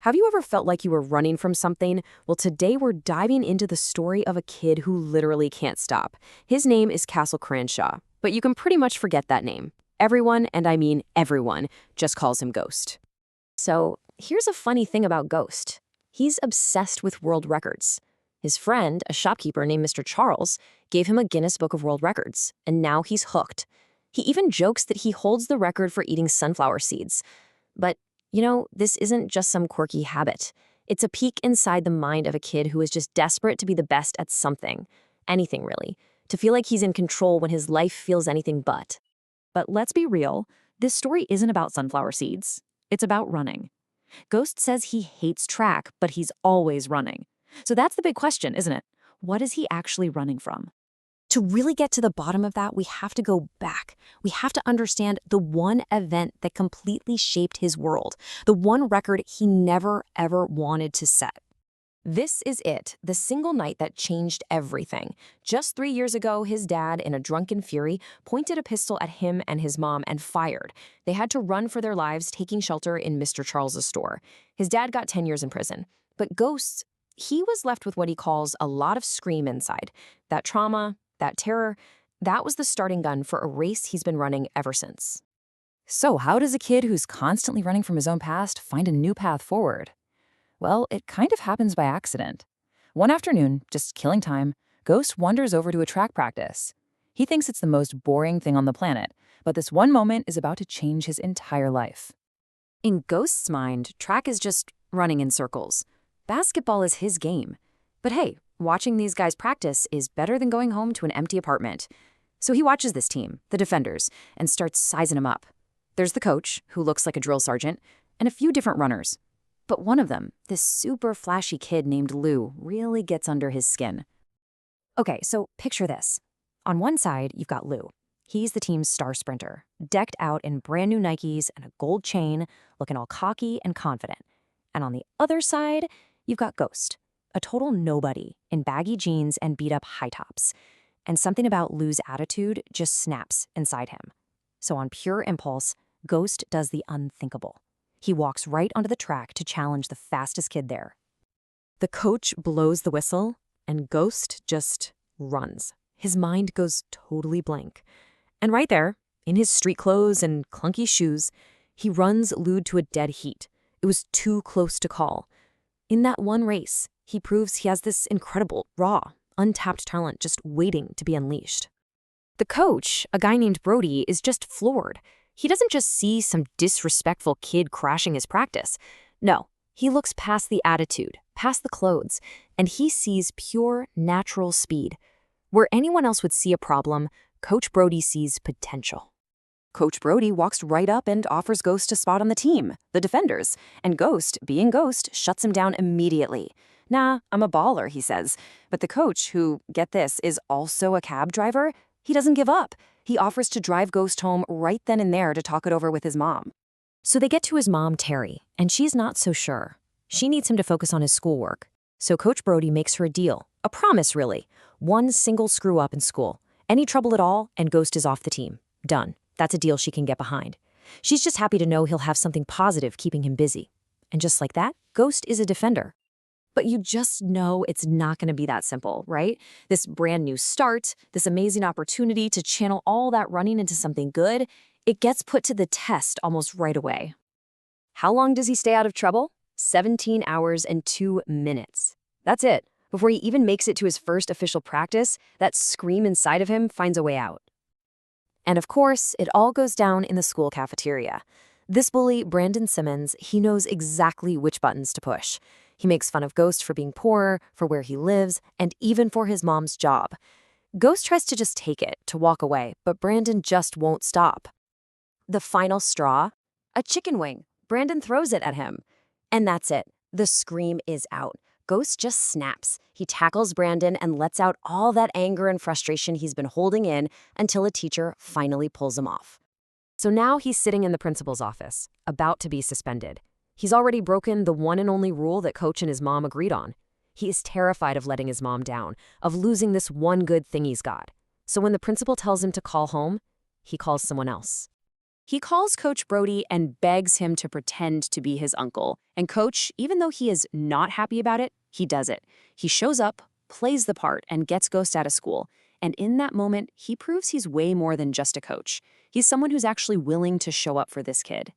Have you ever felt like you were running from something? Well, today we're diving into the story of a kid who literally can't stop. His name is Castle Cranshaw, but you can pretty much forget that name. Everyone, and I mean everyone, just calls him Ghost. So, here's a funny thing about Ghost. He's obsessed with world records. His friend, a shopkeeper named Mr. Charles, gave him a Guinness Book of World Records, and now he's hooked. He even jokes that he holds the record for eating sunflower seeds. But this isn't just some quirky habit. It's a peek inside the mind of a kid who is just desperate to be the best at something. Anything, really. To feel like he's in control when his life feels anything but. But let's be real, this story isn't about sunflower seeds. It's about running. Ghost says he hates track, but he's always running. So that's the big question, isn't it? What is he actually running from? To really get to the bottom of that, we have to go back. We have to understand the one event that completely shaped his world, the one record he never, ever wanted to set. This is it, the single night that changed everything. Just 3 years ago, his dad, in a drunken fury, pointed a pistol at him and his mom and fired. They had to run for their lives, taking shelter in Mr. Charles's store. His dad got 10 years in prison. But Ghost, he was left with what he calls a lot of scream inside. That trauma, that terror, that was the starting gun for a race he's been running ever since. So how does a kid who's constantly running from his own past find a new path forward? Well, it kind of happens by accident. One afternoon, just killing time, Ghost wanders over to a track practice. He thinks it's the most boring thing on the planet, but this one moment is about to change his entire life. In Ghost's mind, track is just running in circles. Basketball is his game. But hey, watching these guys practice is better than going home to an empty apartment. So he watches this team, the defenders, and starts sizing them up. There's the coach, who looks like a drill sergeant, and a few different runners. But one of them, this super flashy kid named Lou, really gets under his skin. Okay, so picture this. On one side, you've got Lou. He's the team's star sprinter, decked out in brand new Nikes and a gold chain, looking all cocky and confident. And on the other side, you've got Ghost, a total nobody in baggy jeans and beat-up high tops. And something about Lou's attitude just snaps inside him. So on pure impulse, Ghost does the unthinkable. He walks right onto the track to challenge the fastest kid there. The coach blows the whistle, and Ghost just runs. His mind goes totally blank. And right there, in his street clothes and clunky shoes, he runs Lou to a dead heat. It was too close to call. In that one race, he proves he has this incredible, raw, untapped talent just waiting to be unleashed. The coach, a guy named Brody, is just floored. He doesn't just see some disrespectful kid crashing his practice. No, he looks past the attitude, past the clothes, and he sees pure, natural speed. Where anyone else would see a problem, Coach Brody sees potential. Coach Brody walks right up and offers Ghost a spot on the team, the defenders, and Ghost, being Ghost, shuts him down immediately. Nah, I'm a baller, he says. But the coach, who, get this, is also a cab driver, he doesn't give up. He offers to drive Ghost home right then and there to talk it over with his mom. So they get to his mom, Terry, and she's not so sure. She needs him to focus on his schoolwork. So Coach Brody makes her a deal, a promise really. One single screw up in school. Any trouble at all, and Ghost is off the team. Done. That's a deal she can get behind. She's just happy to know he'll have something positive keeping him busy. And just like that, Ghost is a defender. But you just know it's not going to be that simple, right? This brand new start, this amazing opportunity to channel all that running into something good, it gets put to the test almost right away. How long does he stay out of trouble? 17 hours and 2 minutes. That's it. Before he even makes it to his first official practice, that scream inside of him finds a way out. And of course, it all goes down in the school cafeteria. This bully, Brandon Simmons, he knows exactly which buttons to push. He makes fun of Ghost for being poor, for where he lives, and even for his mom's job. Ghost tries to just take it, to walk away, but Brandon just won't stop. The final straw? A chicken wing. Brandon throws it at him. And that's it. The scream is out. Ghost just snaps. He tackles Brandon and lets out all that anger and frustration he's been holding in until a teacher finally pulls him off. So now he's sitting in the principal's office, about to be suspended. He's already broken the one and only rule that Coach and his mom agreed on. He is terrified of letting his mom down, of losing this one good thing he's got. So when the principal tells him to call home, he calls someone else. He calls Coach Brody and begs him to pretend to be his uncle. And Coach, even though he is not happy about it, he does it. He shows up, plays the part, and gets Ghost out of school. And in that moment, he proves he's way more than just a coach. He's someone who's actually willing to show up for this kid.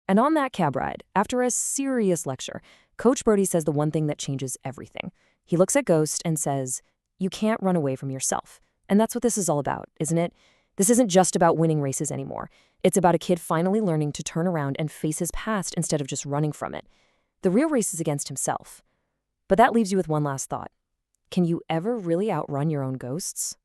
And on that cab ride, after a serious lecture, Coach Brody says the one thing that changes everything. He looks at Ghost and says, "You can't run away from yourself." And that's what this is all about, isn't it? This isn't just about winning races anymore. It's about a kid finally learning to turn around and face his past instead of just running from it. The real race is against himself. But that leaves you with one last thought. Can you ever really outrun your own ghosts?